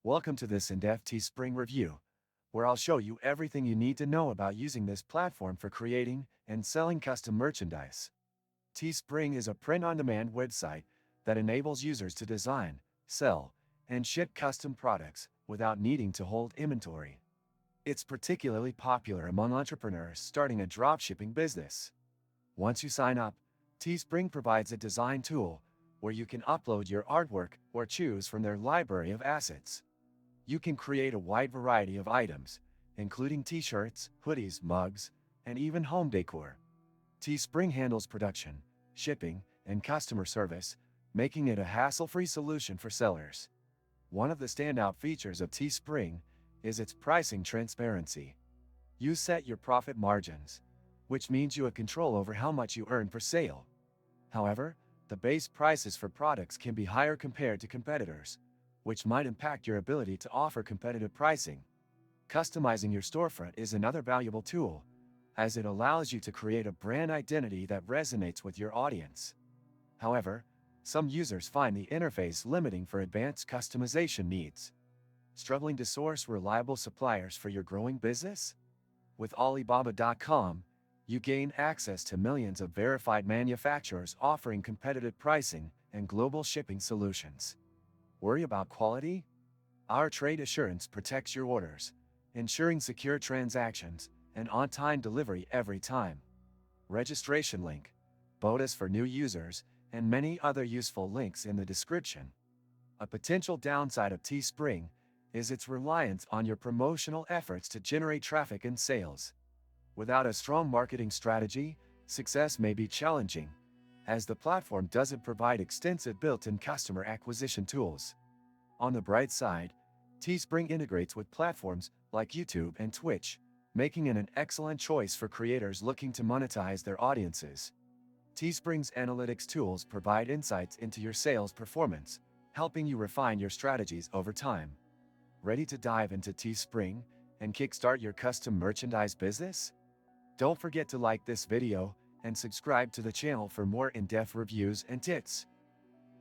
Welcome to this in-depth Teespring review, where I'll show you everything you need to know about using this platform for creating and selling custom merchandise. Teespring is a print-on-demand website that enables users to design, sell, and ship custom products without needing to hold inventory. It's particularly popular among entrepreneurs starting a dropshipping business. Once you sign up, Teespring provides a design tool where you can upload your artwork or choose from their library of assets. You can create a wide variety of items, including t-shirts, hoodies, mugs, and even home decor. Teespring handles production, shipping, and customer service, making it a hassle-free solution for sellers. One of the standout features of Teespring is its pricing transparency. You set your profit margins, which means you have control over how much you earn per sale. However, the base prices for products can be higher compared to competitors, which might impact your ability to offer competitive pricing. Customizing your storefront is another valuable tool, as it allows you to create a brand identity that resonates with your audience. However, some users find the interface limiting for advanced customization needs. Struggling to source reliable suppliers for your growing business? With Alibaba.com, you gain access to millions of verified manufacturers offering competitive pricing and global shipping solutions. Worry about quality? Our trade assurance protects your orders, ensuring secure transactions and on-time delivery every time. Registration link, bonus for new users, and many other useful links in the description. A potential downside of Teespring is its reliance on your promotional efforts to generate traffic and sales. Without a strong marketing strategy, success may be challenging, as the platform doesn't provide extensive built-in customer acquisition tools. On the bright side, Teespring integrates with platforms like YouTube and Twitch, making it an excellent choice for creators looking to monetize their audiences. Teespring's analytics tools provide insights into your sales performance, helping you refine your strategies over time. Ready to dive into Teespring and kickstart your custom merchandise business? Don't forget to like this video and subscribe to the channel for more in-depth reviews and tips.